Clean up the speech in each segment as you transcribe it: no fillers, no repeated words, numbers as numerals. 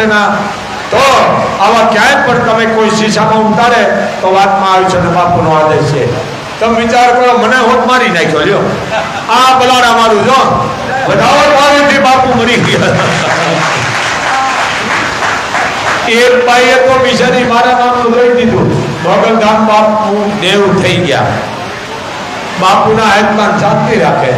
માટેના. તો આવા ક્યાંય પણ તમે કોઈ શીશામાં ઉતારે તો વાતમાં આવ્યું છે ને બાપુનો આદેશ છે. તમે વિચાર કરો, મને હોત મારી નાખ્યો લ્યો, આ બલાડા મારું જો વધાવો મારીથી બાપુ મરી ગયા. એક ભાઈએ તો બિચારી મારા નામનું લઈ દીધું, મોગલધામ બાપુ દેવ થઈ ગયા. બાપુના હાથમાં શાંતિ રાખે.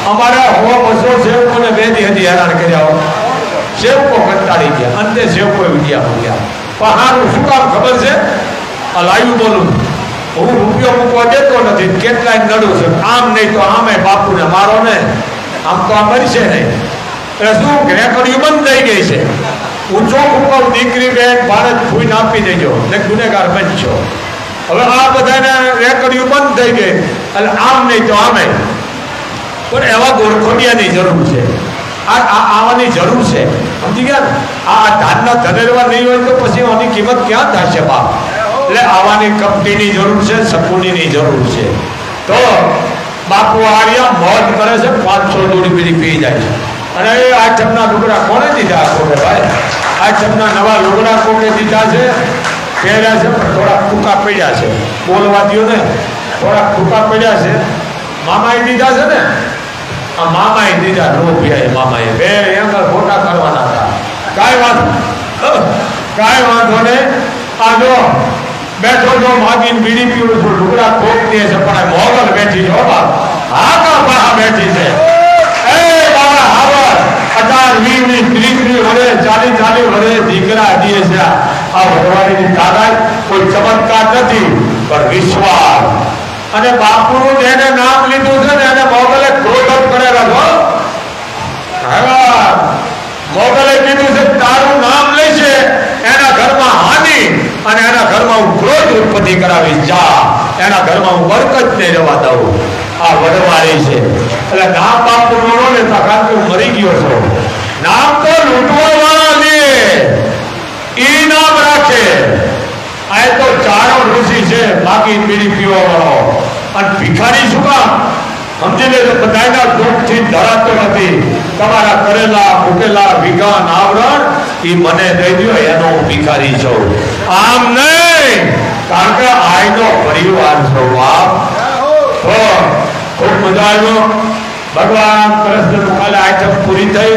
અમારા 100-200 સેવકોને બે દી હેરાન કર્યા. સેવકો કંટાળી ગયા, અંતે સેવકો વિદ્યા ગયા. પણ હારું શું કામ ખબર છે? આ લાઈવ બોલું, હું રૂપિયો મૂકવા દેતો નથી, કેટલાય નડું છે. આમ નહીં તો આમે બાપુને મારો ને, આમ તો આ મરશે નહીં. એટલે શું રેકડીઓ બંધ થઈ ગઈ છે. હું ચોખ્ખું કહું, દીકરી બેન ભારત ફૂઈને આપી દેજો ને ગુનેગાર બનશો. હવે આ બધાને રેકડીઓ બંધ થઈ ગઈ એટલે આમ નહીં તો આમે. પણ એવા ગોરખોડિયાની જરૂર છે, આવાની જરૂર છે. સમજી ગયા ને? આ ધાનના ધનેરવા નહીં હોય તો પછી આની કિંમત ક્યાં થશે બાપ? એટલે આવાની કંપનીની જરૂર છે, શકુનીની જરૂર છે. તો બાપુ આર્યા મોજ કરે છે, 500 દોડી બીડી પી જાય છે. અને એ આઠમના લુગડા કોને દીધા? કોકે ભાઈ આઠમના નવા લુગડા કોકે દીધા છે, પહેર્યા છે, પણ થોડા ટૂંકા પડ્યા છે. બોલવા દો ને, થોડા ટૂંકા પડ્યા છે. મામાએ દીધા છે ને, આ મામાએ દીધા, રોપિયા મામાએ બે એંગલ ફોટા કરવાના હતા. કાંઈ વાંધો ને. આ જો બેઠો જો માગીને બીડી પીવું છું, લુગડા કોક દે છે, પણ મોગલ બેઠી છે. હા કા પાહા બેઠી છે. એ બાબા હાવર 18, 20, 30 વર્ષ, 40 વર્ષ દીકરા દીએ છે. આ ભગવાનની તાકાત કોઈ ચમત્કાર નથી, પણ વિશ્વાસ. અને બાપુનું જેને નામ લીધું છે ને એને મોગલે ક્રોધ કરેલા છો. મોગલે કીધું છે તારું નામ લેશે એના ઘરમાં હાનિ અને એના ઘરમાં હું ક્રોધ ઉત્પત્તિ કરાવીશ. જા, એના ઘરમાં હું બરકત નહીં રહેવા દઉં. આ વડવાળી છે. એટલે નામ બાપુનું નો લેતા, કારણ કે હું મરી ગયો છું. નામ તો લૂંટવા વાળા લે, ઈ નામ રાખે. આ તો ચારો ઋષિ છે, બાકી બીડી પીવા વાળો. અને ભિખારી શું કામ? સમજી લેજો, બધાના દુઃખથી ધરાતો નથી. તમારા કરેલા મૂકેલા વિઘાન આવરણ એ મને દઈ દો, એનો હું ભિખારી છું. આમ નહીં, કારણ કે આયનો પરિવાર છો બાપ. ખૂબ મજા આવ્યો. ભગવાન કૃષ્ણ કાલે આઈટમ પૂરી થઈ.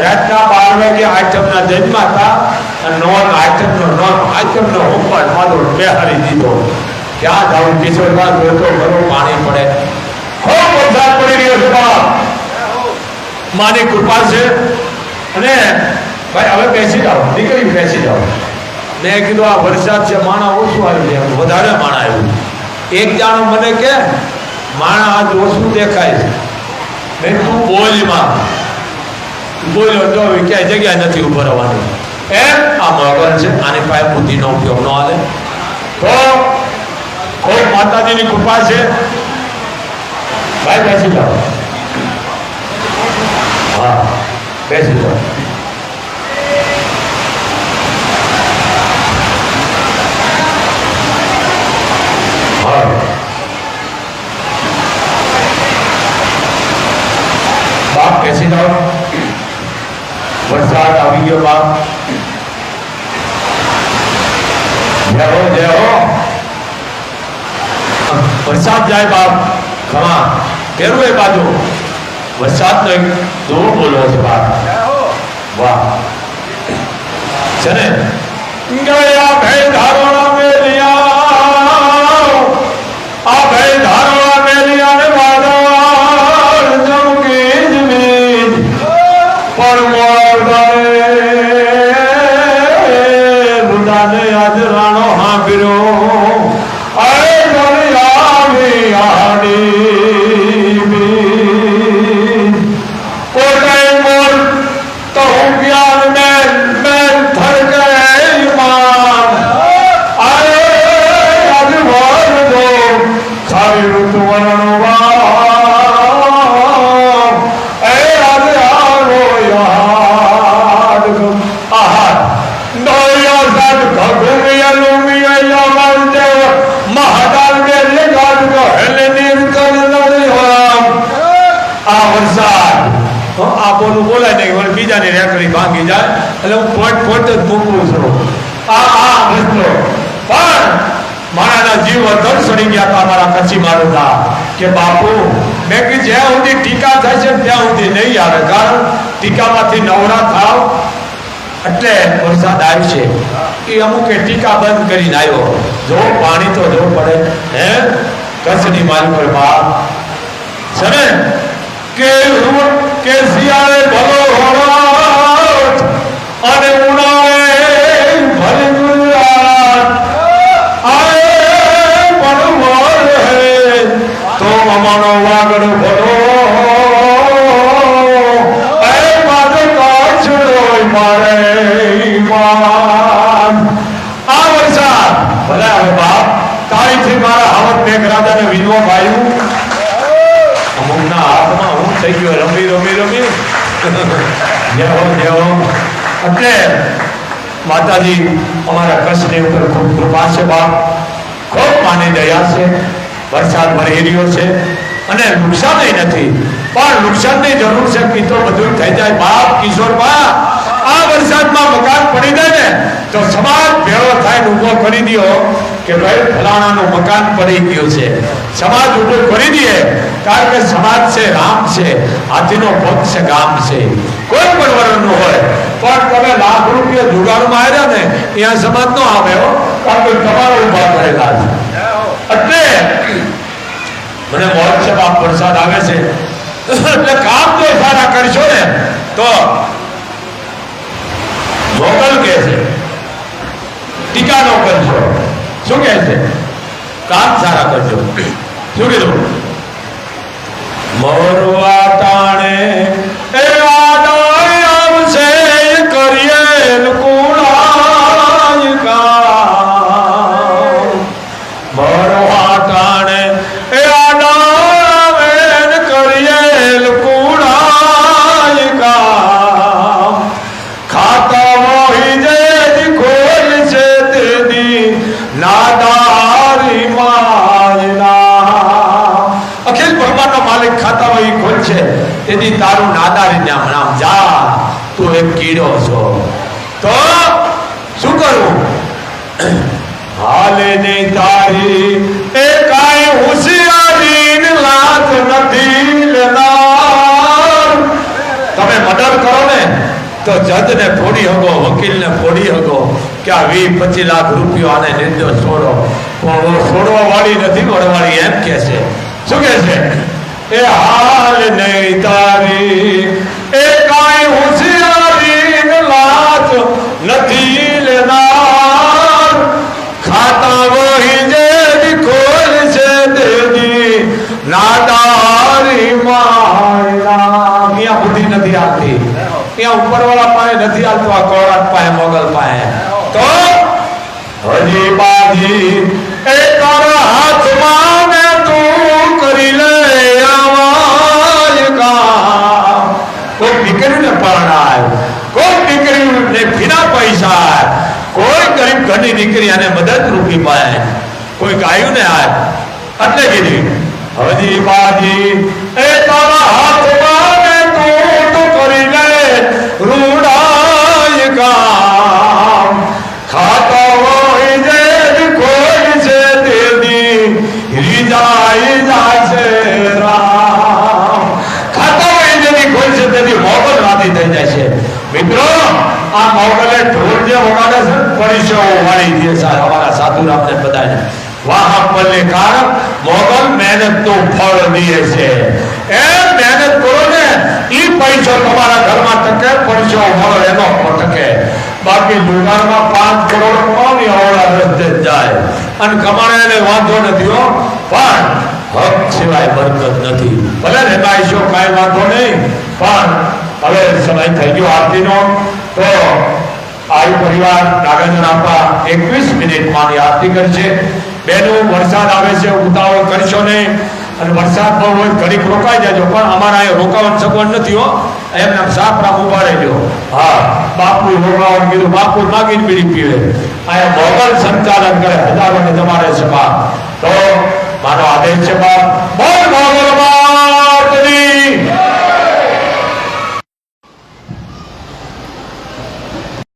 રાતના 12 વાગે આઈટમના જન્મ હતા. આઈટમનો હોમવર્ક મારો બેહારી દીધો. ક્યાં જાઉં? કિશોરમાં જોતો ઘરો પાણી પડે, ખૂબ વરસાદ પડી રહ્યો છે બાપ. માની કૃપા છે. અને ભાઈ હવે બેસી જાઓ, દીકરી બેસી જાઓ. મેં કીધું આ વરસાદ છે, માણા ઓછું આવ્યું છે, વધારે માણા આવ્યું. એક જાણો મને કે માણા આજ ઓછું દેખાય છે. મેં તું બોલમાં બોલ્યો તો ક્યાંય જગ્યા નથી ઉભો રહેવાની. એમ આ મોગલ છે, આની પાસે બુદ્ધિનો ઉપયોગ ન હાલે. તો ખૂબ માતાજીની કૃપા છે. ભાઈ બેસી જાઓ. હા, બેસી જાઓ. હા, બાપ બેસી જાઓ. વરસાદ આવી ગયો બાપ. જય હો, જય હો. વરસાદ જાય બાપ. ખમા કેરું એ બાજુ વરસાદ નો એક દોર બોલો છે બાપ. વાહ છે ને. ગયા ભય ધારોણા મેલિયા, આ ભય ધારોણા મેલિયા ને વાદળ જમકી જમીન પર મોરદાને બુદાને આજ રાણો હાંભર્યો. લુમિયા બીજાની રેકડી ભાંગી જાય એટલે હું પોટ જ મૂકું છું આ રસ્તો પણ મારાના જીવ અધર સડી ગયા હતા મારા કચ્છી મારુતા કે બાપુ મેં કે જ્યાં સુધી ટીકા થાય છે ત્યાં સુધી નહીં આવે કારણ ટીકામાંથી નવરા થાવ એટલે વરસાદ આવશે એ અમુકે ટીકા બંધ કરીને આવ્યો જો પાણી તો જવું પડે હે કચ્છની મારી બાપ છે ને કે શિયાળે ભલો હોવાત અને ઉનાળે ભલે ગુજરાત આએ પણ મોર હે તો અમારો વાગડ ભલો એ મારો કાચડો મારે આ વરસાદ ભલે હવે બાપ તારીથી મારા હવત મેઘરાજાને વિનવા ભાઈ અમુકના હાથમાં હું થઈ ગયો રમી એટલે માતાજી અમારા કચ્છની ઉપર ખૂબ કૃપા છે બાપ ખૂબ માની દયા છે વરસાદ ભરી રહ્યો છે અને નુકસાન નથી પણ નુકસાનની જરૂર છે કે તો બધું થઈ જાય બાપ કિશોરબા આ વરસાદમાં મકાન પડી જાય ને તો સમાજ ભેળો થાય ઊભો કરી દો કે ભાઈ ફલાણાનું મકાન પડી ગયું છે સમાજ ઊભો કરી દે કારણ કે સમાજ છે રામ છે હાથીનો પગ છે ગામ છે કોઈ પણ વર્ણનું હોય પણ તમે લાખ રૂપિયા જુગાડમાં આવ્યા ને ત્યાં સમાજ નો આવે કારણ કે તમારો ઉભા કરેલા છે એટલે મને મોજ છે બાપ વરસાદ આવે છે એટલે કામ જો સારા કરશો ને તો મોગલ કે છે ટીકા નો કરશો શું કે છે કામ સારા કરજો શું કીધું મોરવા ટાણે એ આડાય આવશે કરીએ કુણાય કામ મોરવા ટાણે એ આડાવે કરીએ કુણાય કામ ખાતા મોહી જે ખોલ છે તેની નાદારી માયના અખિલ બ્રહ્માંડનો માલિક ખાતા હોય ખોલ છે તેથી તારું નાદારી નામ જા તું એક કીડો છો તો શું કરું હાલે નહીં તારી એ કાંઈ હોશિયારી લાત નથી લેનાર તમે મર્ડર કરો ને તો જજને ફોડી હગો વકીલને ફોડી હગો કે આ 20-25 લાખ રૂપિયા આને નિર્દોષ છોડો પણ છોડવા વાળી નથી વળવાળી એમ કે છે શું કે છે એ હાલ નહીં તારી એ કાંઈ હોશિયારી લાત નથી લેનાર ખાતા વહી જે ખોલ છે દેદી નાદારી માયના મિયા બુદ્ધિ નથી આવતી ત્યાં ઉપરવાળા પાસે નથી આવતો આ કોરાટ પાસે મોગલ પાસે તો હજી બાજી એ તારા હાથમાં ને તું કરી લે આવાજ કામ કોઈ દીકરીને પરણાય કોઈ દીકરીને ફીના પૈસા કોઈ ગરીબ ઘરની દીકરી આને મદદરૂપી પાય કોઈ ગાયું ને આય એટલે કીધી હજી બાજી એ તારા હાથમાં ને તું કરી લે રૂડાય કામ ખાતા હોય જે કોઈ છે તેની રીજાઈ જાશે રામ ખાતા હોય જેની કોઈ છે તેની મોગલ રાતી થઈ જાય છે મિત્રો આ મોગલે ઢોલ જે વગાડે છે પરિસો વાળી દે છે અમારા સાધુરામને બધાને વાહ પલ્લે કાર મોગલ મહેનત નું ફળ દે છે એ મહેનત કરો ને ઈ પૈસો તમારા ઘરમાં ટકે પૈસો મળે એનો ટકે બાકી દુકાનમાં 5 કરોડ કમાવી આવડા રસ્તે જાય અને કમાણે વાંધો નથી હો પણ હક સિવાય બરકત નથી ભલે ને પૈસો કાંઈ વાંધો નહીં પણ હવે સમય થઈ ગયો આરતીનો તો આયુ પરિવાર નાગેન્દ્ર આપા 21 મિનિટમાં આરતી કરશે બેનો વરસાદ આવે છે ઉતાવળ કરશો નહીં અને વરસાદ બહુ હોય ઘડીક રોકાઈ જાજો પણ અમારા અહીં રોકાવાનું સગવડ નથી હો એમને સાપરા ઉભા રહેજો હા બાપુ રોકાવાનું કીધું બાપુ માગીને બીડી પીવે અહીંયા મોગલ સંચાલન કરે હજારોને તમારે છે બાપ તો મારો આદેશ છે બાપ